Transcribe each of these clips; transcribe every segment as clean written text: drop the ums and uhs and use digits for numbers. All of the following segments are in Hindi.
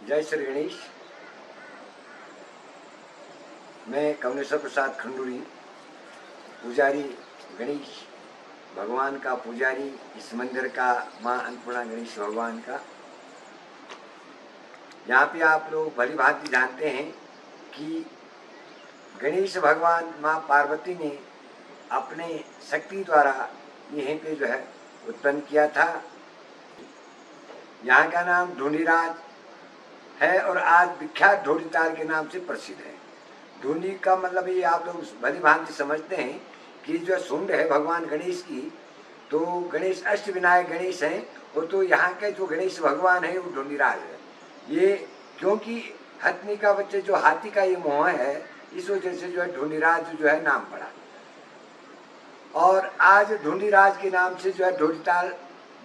जय श्री गणेश। मैं कमलेश्वर प्रसाद खंडूरी, पुजारी गणेश भगवान का पुजारी, इस मंदिर का माँ अन्नपूर्णा गणेश भगवान का। यहाँ पे आप लोग भली भांति जानते हैं कि गणेश भगवान माँ पार्वती ने अपने शक्ति द्वारा यहीं पे जो है उत्पन्न किया था। यहाँ का नाम ढूंढीराज है और आज विख्यात ढूंढीताल के नाम से प्रसिद्ध है। ढूंढी का मतलब ये आप लोग भली भांति समझते हैं कि जो सूंड है भगवान गणेश की, तो गणेश अष्टविनायक गणेश हैं, वो तो यहाँ के जो गणेश भगवान है वो ढूंढीराज है। ये क्योंकि हथनी का बच्चे जो हाथी का ये मोह है, इस वजह से जो है ढूंढीराज जो है नाम पड़ा। और आज ढूंढीराज के नाम से जो है ढूंढीताल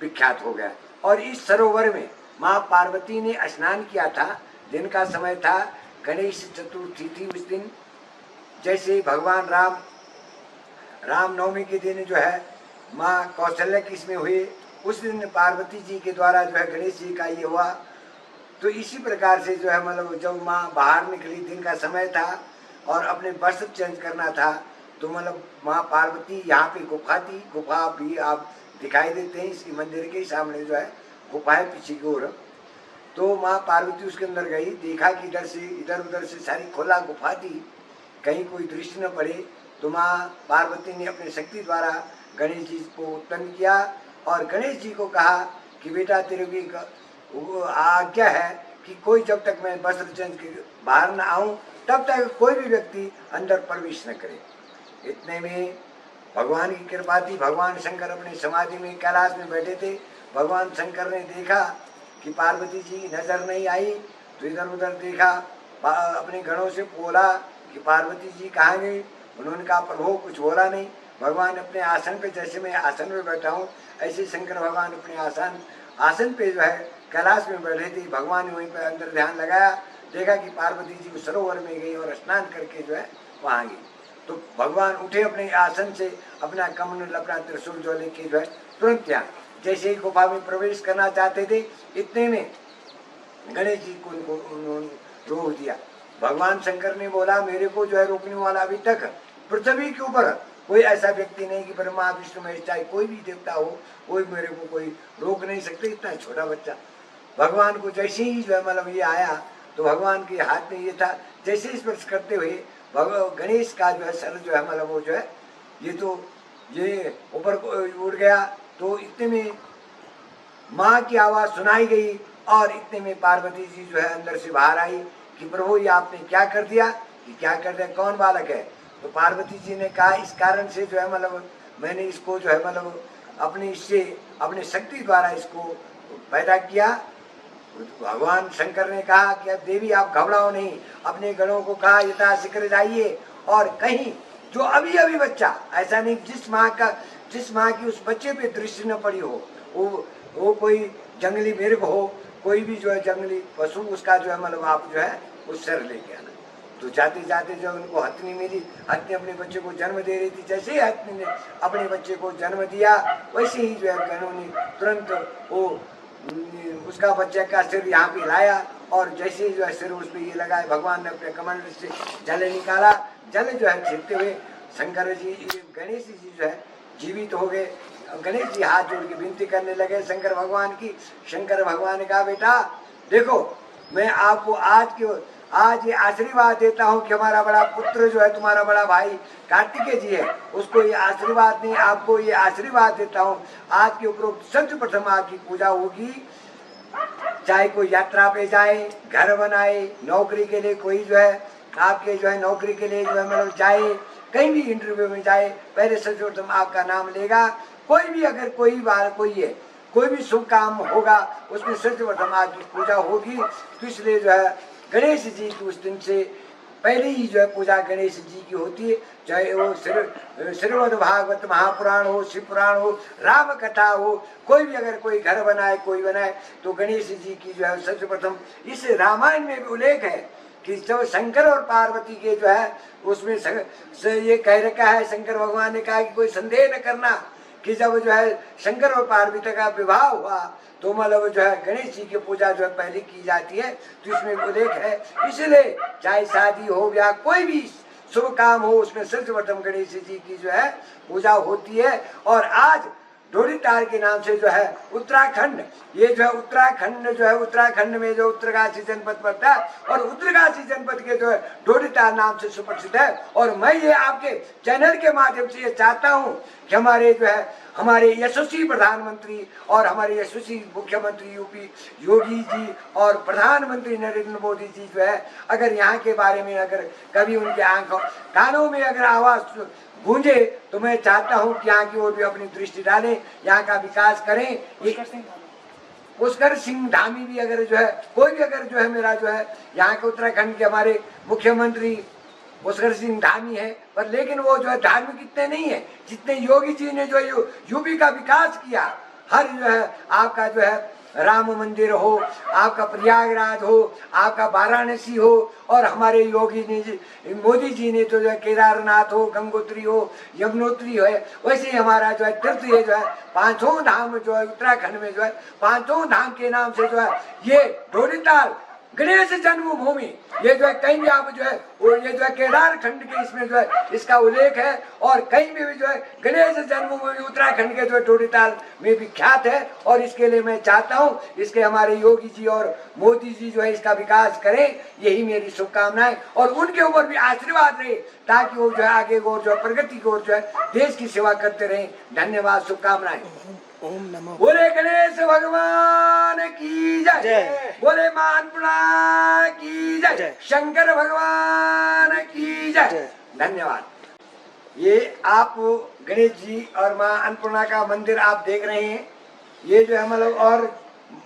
विख्यात हो गया। और इस सरोवर में माँ पार्वती ने स्नान किया था। दिन का समय था, गणेश चतुर्थी थी उस दिन। जैसे भगवान रामनवमी के दिन जो है माँ कौशल्या की इसमें हुए, उस दिन पार्वती जी के द्वारा जो है गणेश जी का ये हुआ। तो इसी प्रकार से जो है मतलब जब माँ बाहर निकली, दिन का समय था और अपने वस्त्र चेंज करना था, तो मतलब माँ पार्वती यहाँ पे गुफा थी। गुफा भी आप दिखाई देते हैं, इसकी मंदिर के सामने जो है गुफा है पीछे की ओर। तो माँ पार्वती उसके अंदर गई, देखा कि इधर से इधर उधर से सारी खुला गुफा थी, कहीं कोई दृष्टि न पड़े। तो माँ पार्वती ने अपनी शक्ति द्वारा गणेश जी को उत्पन्न किया और गणेश जी को कहा कि बेटा तेरे की आज्ञा है कि कोई जब तक मैं वस्त्र चेंज के बाहर न आऊं तब तक कोई भी व्यक्ति अंदर प्रवेश न करे। इतने में भगवान की कृपा थी। भगवान शंकर अपने समाधि में कैलाश में बैठे थे। भगवान शंकर ने देखा कि पार्वती जी नजर नहीं आई, तो इधर उधर देखा, अपने गणों से बोला कि पार्वती जी कहाँ गई। उन्होंने कहा प्रभु कुछ बोला नहीं। भगवान अपने आसन पे, जैसे मैं आसन पे बैठा हूँ ऐसे शंकर भगवान अपने आसन पे जो है कैलाश में बैठे थे। भगवान ने वहीं पर अंदर ध्यान लगाया, देखा कि पार्वती जी सरोवर में गई और स्नान करके जो है वहाँ गई। तो भगवान उठे अपने आसन से, अपना कमंडल अपना त्रिशूल जो लेके जो है तुरंत यहाँ जैसे ही गुफा में प्रवेश करना चाहते थे, इतने में गणेश जी को उन्होंने रोक दिया। भगवान शंकर ने बोला मेरे को जो है रोकने वाला अभी तक पृथ्वी के ऊपर कोई ऐसा व्यक्ति नहीं कि ब्रह्मा विष्णु महेश चाहे कोई भी देवता हो, कोई मेरे को कोई रोक नहीं सकते। इतना छोटा बच्चा भगवान को जैसे ही जो है मतलब ये आया, तो भगवान के हाथ में ये था, जैसे स्पर्श करते हुए गणेश का जो है सर जो है मतलब वो जो है ये ऊपर उड़ गया। तो इतने में माँ की आवाज सुनाई गई और इतने में पार्वती जी जो है अंदर से बाहर आई कि प्रभु ये आपने क्या कर दिया, कि क्या कर दिया, कौन बालक है। तो पार्वती जी ने कहा इस कारण से जो है मतलब मैंने इसको जो है मतलब अपने शक्ति द्वारा इसको पैदा किया। भगवान शंकर ने कहा कि अब देवी आप घबराओ नहीं, अपने गणों को कहा यथाशीघ्र जाइए और कहीं जो अभी अभी बच्चा, ऐसा नहीं जिस माँ की उस बच्चे पे दृष्टि न पड़ी हो, वो कोई जंगली मिर्ग हो, कोई भी जो है जंगली पशु, उसका जो है मतलब आप जो है उस सर लेके आना। तो जाते जाते जब उनको हथनी मिली, हथनी अपने बच्चे को जन्म दे रही थी। जैसे ही हथनी ने अपने बच्चे को जन्म दिया, वैसे ही जो है गणों ने तुरंत वो उसका बच्चे का सिर यहाँ पे लाया और जैसे ही जो है सिर उस पर ये लगाए, भगवान ने अपने कमंडल से जल निकाला। जल जो है छीनते हुए शंकर जी गणेश जी जो है जीवित हो गए। गणेश जी हाथ जोड़ के विनती करने लगे शंकर भगवान की। शंकर भगवान ने कहा बेटा देखो, मैं आपको आज ये आशीर्वाद देता हूँ कि हमारा बड़ा पुत्र जो है तुम्हारा बड़ा भाई कार्तिकेय जी है, उसको ये आशीर्वाद नहीं, आपको ये आशीर्वाद देता हूँ। आज के उपरोक्त सर्वप्रथम आपकी पूजा होगी। चाहे कोई यात्रा पे जाए, घर बनाए, नौकरी के लिए कोई जो है आपके जो है नौकरी के लिए जो है मतलब जाए, कहीं भी इंटरव्यू में जाए, पहले सर्वप्रथम आपका नाम लेगा। कोई भी अगर कोई भी शुभ काम होगा उसमें सर्वप्रथम आपकी पूजा होगी। तो इसलिए जो है गणेश जी की उस दिन से पहले ही जो है पूजा गणेश जी की होती है। चाहे वो श्रीमद् भागवत महापुराण हो, शिव पुराण हो, राम कथा हो, कोई भी अगर कोई घर बनाए कोई बनाए तो गणेश जी की जो है सर्वप्रथम, इस रामायण में भी उल्लेख है कि जब शंकर और पार्वती के जो है उसमें ये कह रखा है, शंकर भगवान ने कहा कि कोई संदेह न करना कि जब जो है शंकर और पार्वती का विवाह हुआ तो मतलब जो है गणेश जी की पूजा जो है पहले की जाती है, तो इसमें उल्लेख है। इसलिए चाहे शादी हो या कोई भी शुभ काम हो उसमें सर्वप्रथम गणेश जी की जो है पूजा होती है। और आज ढोलीताल के नाम से जो है उत्तराखंड, ये जो है उत्तराखंड जो है उत्तराखंड में जो उत्तरकाशी जनपद पड़ता है और उत्तरकाशी जनपद के जो है ढोलीताल नाम से सुप्रसिद्ध है। और मैं ये आपके चैनल के माध्यम से ये चाहता हूँ कि हमारे जो है हमारे यशस्वी प्रधानमंत्री और हमारे यशस्वी मुख्यमंत्री यूपी योगी जी और प्रधानमंत्री नरेंद्र मोदी जी जो है अगर यहाँ के बारे में अगर कभी उनके आंखों कानों में अगर आवाज गूंजे तो मैं चाहता हूँ कि यहाँ की ओर भी अपनी दृष्टि डालें, यहाँ का विकास करें। पुष्कर सिंह धामी भी अगर जो है कोई भी अगर जो है मेरा जो है यहाँ के उत्तराखंड के हमारे मुख्यमंत्री पुष्कर सिंह धामी है, पर लेकिन वो जो है धार्मिक इतने नहीं है जितने योगी जी ने जो यूपी का विकास किया। हर जो है आपका जो है राम मंदिर हो, आपका प्रयागराज हो, आपका वाराणसी हो, और हमारे योगी ने मोदी जी ने तो जो है केदारनाथ हो, गंगोत्री हो, यमुनोत्री हो, वैसे ही हमारा जो है तीर्थ ये जो है पांचों धाम जो है उत्तराखंड में जो है पांचों धाम के नाम से जो है ये ढोलीताल गणेश जन्मभूमि ये जो है कहीं भी आप जो है वो ये जो है केदार खंड के इसमें जो है इसका उल्लेख है। और कहीं भी जो है गणेश जन्मभूमि उत्तराखंड के जो है ढोलीताल में विख्यात है। और इसके लिए मैं चाहता हूँ इसके हमारे योगी जी और मोदी जी जो है इसका विकास करें, यही मेरी शुभकामनाएं और उनके ऊपर भी आशीर्वाद रहे ताकि वो जो है आगे और जो है प्रगति की ओर जो है देश की सेवा करते रहे। धन्यवाद, शुभकामनाएं। ओम नमो बोले गणेश भगवान की जय, बोले मां अन्नपूर्णा की जय, शंकर भगवान की जय। धन्यवाद। ये आप गणेश जी और मां अन्नपूर्णा का मंदिर आप देख रहे हैं, ये जो है मतलब और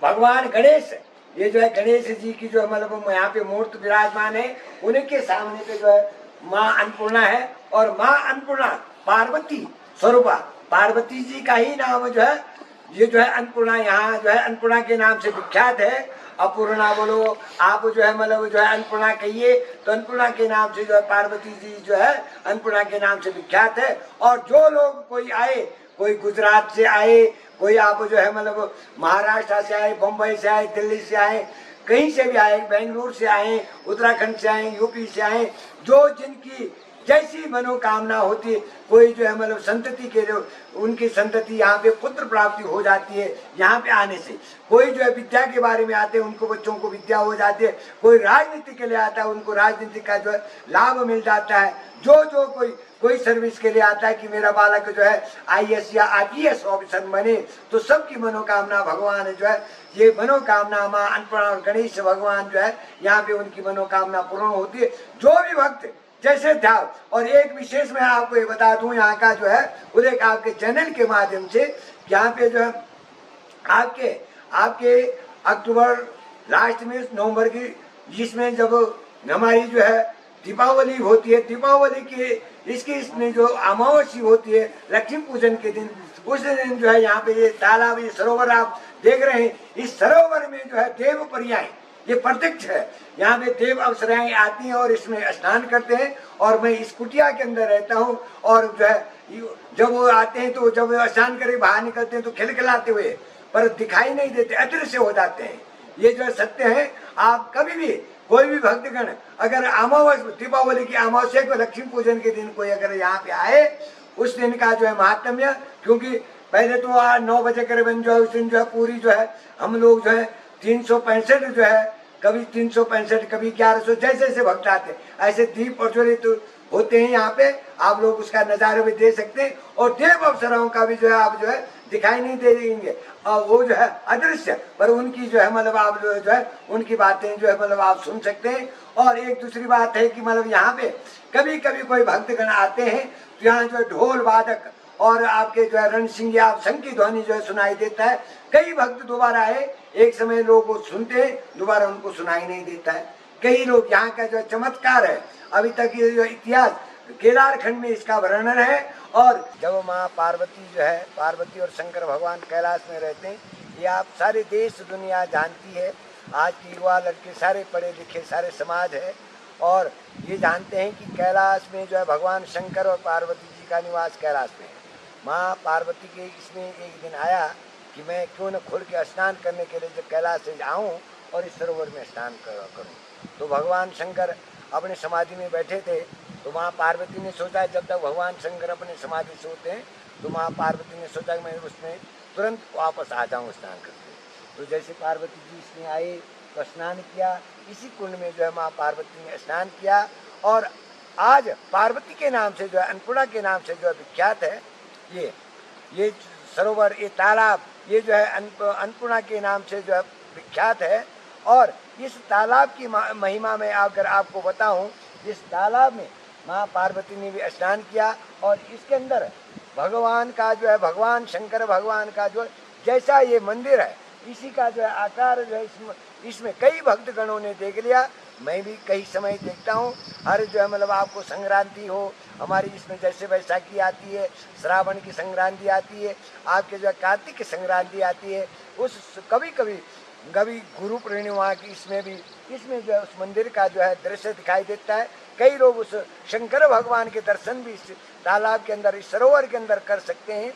भगवान गणेश ये जो है गणेश जी की जो है मतलब यहाँ पे मूर्ति विराजमान है, उनके सामने पे जो है मां अन्नपूर्णा है। और मां अन्नपूर्णा पार्वती स्वरूपा, पार्वती जी का ही नाम जो है ये जो है अन्नपूर्णा यहाँ जो है अन्नपूर्णा के नाम से विख्यात है। अपूर्णा बोलो आप जो है मतलब जो है अन्नपूर्णा कहिए तो अन्नपूर्णा के नाम से जो है पार्वती जी जो है अन्नपूर्णा के नाम से विख्यात है। और जो लोग कोई आए, कोई गुजरात से आए, कोई आप जो है मतलब महाराष्ट्र से आए, बम्बई से आए, दिल्ली से आए, कहीं से भी आए, बेंगलुरु से आए, उत्तराखंड से आए, यूपी से आए, जो जिनकी जैसी मनोकामना होती है, कोई जो है मतलब संतति के जो उनकी संतति यहाँ पे पुत्र प्राप्ति हो जाती है यहाँ पे आने से। कोई जो है विद्या के बारे में आते हैं उनको बच्चों को विद्या हो जाती है, कोई राजनीति के लिए आता है उनको राजनीति का जो है लाभ मिल जाता है, जो कोई सर्विस के लिए आता है कि मेरा बालक जो है IAS या IPS ऑफिसर बने, तो सबकी मनोकामना भगवान जो है ये मनोकामना माँ अन्नपूर्णा और गणेश भगवान जो है यहाँ पे उनकी मनोकामना पूर्ण होती है। जो भी भक्त जैसे ध्यान। और एक विशेष मैं आपको ये बता दूं यहाँ का जो है उल्लेख आपके चैनल के माध्यम से, यहाँ पे जो है आपके अक्टूबर लास्ट में नवंबर की जिसमें जब हमारी जो है दीपावली होती है, दीपावली की इसमें जो अमावस्या होती है लक्ष्मी पूजन के दिन, उस दिन जो है यहाँ पे ये तालाब ये सरोवर आप देख रहे हैं, इस सरोवर में जो है देव पर्याय ये प्रत्यक्ष है। यहाँ पे देव अप्सराएं आती हैं और इसमें स्नान करते हैं। और मैं इस कुटिया के अंदर रहता हूँ और जो है जब वो आते हैं तो जब स्नान करके बाहर निकलते हैं तो खिलखिलाते हुए पर दिखाई नहीं देते, अदृश्य हो जाते हैं। ये जो है सत्य है। आप कभी भी कोई भी भक्तगण अगर अमावस्या दीपावली की अमावस्या को लक्ष्मी पूजन के दिन कोई अगर यहाँ पे आए, उस दिन का जो है महात्म्य, क्योंकि पहले तो 9 बजे करीबन जो है उस दिन जो है पूरी जो है हम लोग जो है 365 जो है कभी 365 कभी 1100 जैसे जैसे भक्त आते ऐसे दीप प्रज्वलित होते हैं यहाँ पे, आप लोग उसका नज़ारा भी दे सकते हैं। और देव अप्सराओं का भी जो है आप जो है दिखाई नहीं दे देंगे और वो जो है अदृश्य, पर उनकी जो है मतलब आप जो है उनकी बातें जो है मतलब आप सुन सकते हैं। और एक दूसरी बात है कि मतलब यहाँ पे कभी कभी कोई भक्तगण आते हैं तो यहाँ जो है ढोल वादक और आपके जो है रणसिंह आप शंख की ध्वनि जो है सुनाई देता है। कई भक्त दोबारा आए, एक समय लोग वो सुनते हैं, दोबारा उनको सुनाई नहीं देता है। कई लोग यहाँ का जो चमत्कार है, अभी तक ये जो इतिहास केदार खंड में इसका वर्णन है। और जब माँ पार्वती जो है, पार्वती और शंकर भगवान कैलाश में रहते हैं, ये आप सारे देश दुनिया जानती है। आज की युवा लड़के सारे पढ़े लिखे सारे समाज है और ये जानते हैं कि कैलाश में जो है भगवान शंकर और पार्वती जी का निवास कैलाश में है। माँ पार्वती के इसमें एक दिन आया कि मैं क्यों न खुल के स्नान करने के लिए जब कैलाश से आऊँ और इस सरोवर में स्नान करूँ। तो भगवान शंकर अपने समाधि में बैठे थे। तो माँ पार्वती ने सोचा, जब तक भगवान शंकर अपने समाधि से होते हैं तो माँ पार्वती ने सोचा कि मैं उसमें तुरंत वापस आ जाऊँ स्नान करके। तो जैसे पार्वती जी इसमें आए तो स्नान किया, इसी कुंड में जो है माँ पार्वती ने स्नान किया। और आज पार्वती के नाम से जो है, अन्नपूर्णा के नाम से जो है विख्यात है ये सरोवर, ये तालाब, ये जो है अन्नपूर्णा के नाम से जो है विख्यात है। और इस तालाब की महिमा में अगर आपको बताऊं, इस तालाब में माँ पार्वती ने भी स्नान किया और इसके अंदर भगवान का जो है, भगवान शंकर भगवान का जो जैसा ये मंदिर है इसी का जो है आकार जो है इसमें कई भक्तगणों ने देख लिया। मैं भी कई समय देखता हूँ। हर जो है मतलब आपको संक्रांति हो, हमारी इसमें जैसे बैसाखी आती है, श्रावण की संक्रांति आती है, आपके जो है कार्तिक की संक्रांति आती है, उस कभी कभी गुरु पूर्णिमा की इसमें जो है उस मंदिर का जो है दृश्य दिखाई देता है। कई लोग उस शंकर भगवान के दर्शन भी इस तालाब के अंदर, इस सरोवर के अंदर कर सकते हैं।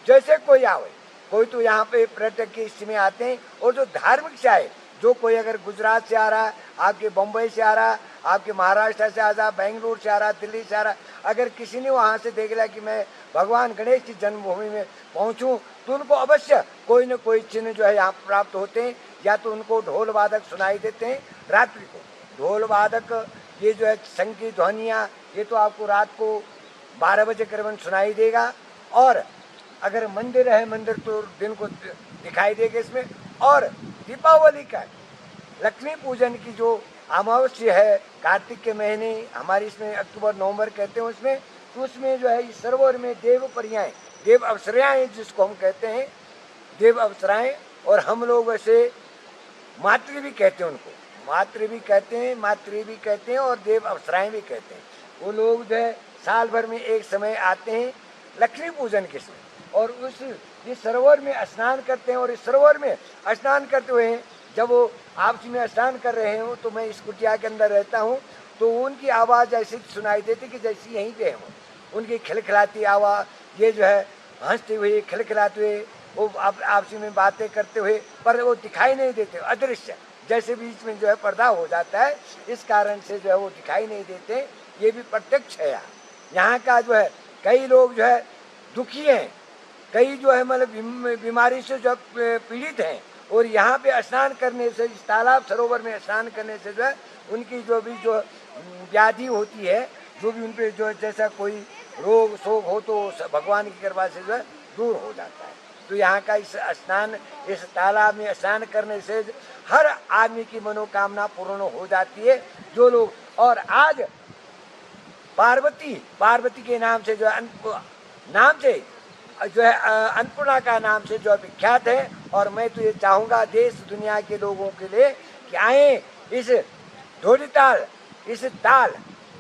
जैसे कोई आवे, कोई तो यहाँ पे पर्यटक के इसमें आते हैं, और जो धार्मिक से आए, जो कोई अगर गुजरात से आ रहा है, आपके बम्बई से आ रहा, आपके महाराष्ट्र से आ रहा, बेंगलुरु से आ रहा, दिल्ली से आ रहा, अगर किसी ने वहाँ से देख लिया कि मैं भगवान गणेश की जन्मभूमि में पहुँचूँ, तो उनको अवश्य कोई न कोई चिन्ह जो है यहाँ प्राप्त होते हैं। या तो उनको ढोल वादक सुनाई देते हैं रात्रि को, ढोल वादक, ये जो है शंख की ध्वनियाँ, ये तो आपको रात को 12 बजे करीबन सुनाई देगा। और अगर मंदिर है, मंदिर तो दिन को दिखाई देगा इसमें। और दीपावली का लक्ष्मी पूजन की जो अमावस्या है कार्तिक के महीने, हमारे इसमें अक्टूबर नवंबर कहते हैं उसमें, तो उसमें जो है इस सरोवर में देव परियाएँ, देव अप्सराएँ जिसको हम कहते हैं, देव अप्सराएँ, और हम लोग वैसे मातृ भी कहते हैं उनको, मातृ भी कहते हैं और देव अप्सराएँ भी कहते हैं। वो लोग जो है साल भर में एक समय आते हैं लक्ष्मी पूजन के समय, और इस सरोवर में स्नान करते हैं। और इस सरोवर में स्नान करते हुए जब वो आपसी में स्नान कर रहे हो, तो मैं इस कुटिया के अंदर रहता हूँ, तो उनकी आवाज़ ऐसी सुनाई देती कि जैसी यहीं पे हो, उनकी खिलखिलाती आवाज़, ये जो है हंसते हुए, खिलखिलाते हुए, वो आपसी में बातें करते हुए, पर वो दिखाई नहीं देते, अदृश्य, जैसे बीच में जो है पर्दा हो जाता है, इस कारण से जो है वो दिखाई नहीं देते। ये भी प्रत्यक्ष है। यहाँ का जो है कई लोग जो है दुखी हैं, कई जो है मतलब बीमारी से जो पीड़ित हैं, और यहाँ पे स्नान करने से, इस तालाब सरोवर में स्नान करने से जो है उनकी जो भी जो व्याधि होती है, जो भी उन पर जो जैसा कोई रोग शोक हो, तो भगवान की कृपा से जो है दूर हो जाता है। तो यहाँ का इस तालाब में स्नान करने से हर आदमी की मनोकामना पूर्ण हो जाती है। जो लोग, और आज पार्वती के नाम से जो है अन्नपूर्णा का नाम से जो विख्यात है। और मैं तो ये चाहूँगा देश दुनिया के लोगों के लिए कि आए इस ढोलीताल, इस ताल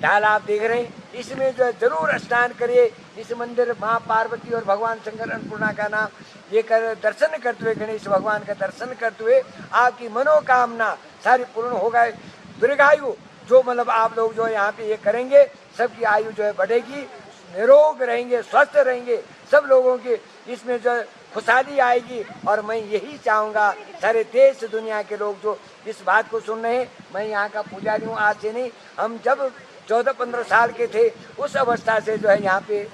आप देख रहे हैं, इसमें जो है जरूर स्नान करिए। इस मंदिर माँ पार्वती और भगवान शंकर अन्नपूर्णा का नाम ये दर्शन करते हुए, गणेश भगवान का दर्शन करते हुए आपकी मनोकामना सारी पूर्ण हो गए। दीर्घायु जो मतलब आप लोग जो यहाँ पे ये करेंगे, सबकी आयु जो है बढ़ेगी, निरोग रहेंगे, स्वस्थ रहेंगे, सब लोगों के इसमें जो खुशहाली आएगी। और मैं यही चाहूँगा सारे देश दुनिया के लोग जो इस बात को सुन रहे हैं, मैं यहाँ का पुजारी हूँ, आज से नहीं, हम जब 14-15 साल के थे उस अवस्था से जो है यहाँ पे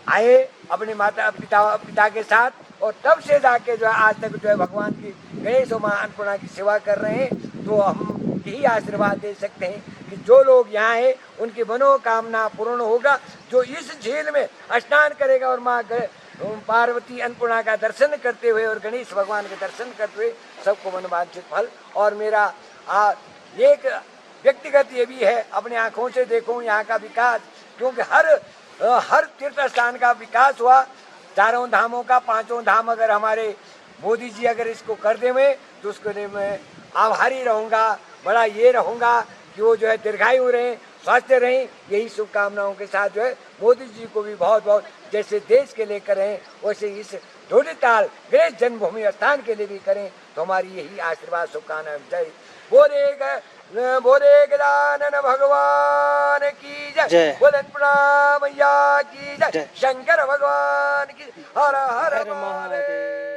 आए अपने माता पिता के साथ, और तब से जाके जो है आज तक जो है भगवान की गणेश और माँ अन्नपूर्णा की सेवा कर रहे हैं। तो हम यही आशीर्वाद दे सकते हैं कि जो लोग यहाँ हैं उनकी मनोकामना पूर्ण होगा। जो इस झील में स्नान करेगा और माँ पार्वती अन्नपूर्णा का दर्शन करते हुए और गणेश भगवान के दर्शन करते हुए सबको मनोवांछित फल। और मेरा एक व्यक्तिगत ये भी है, अपने आँखों से देखूं यहाँ का विकास, क्योंकि हर तीर्थ स्थान का विकास हुआ। चारों धामों का, पांचों धाम अगर हमारे मोदी जी अगर इसको कर दें तो उसके लिए मैं आभारी रहूँगा, बड़ा ये रहूँगा कि वो जो है दीर्घायु रहें, स्वस्थ रहें। यही शुभकामनाओं के साथ जो है मोदी जी को भी बहुत बहुत, जैसे देश के लिए करें वैसे इस ढोलीताल गणेश जन्मभूमि स्थान के लिए भी करें, तो हमारी यही आशीर्वाद शुभकामनाएं। जय बोले गजानन भगवान की जय, बोले प्रणाम मैया की जय, शंकर भगवान की हर हर महादेव।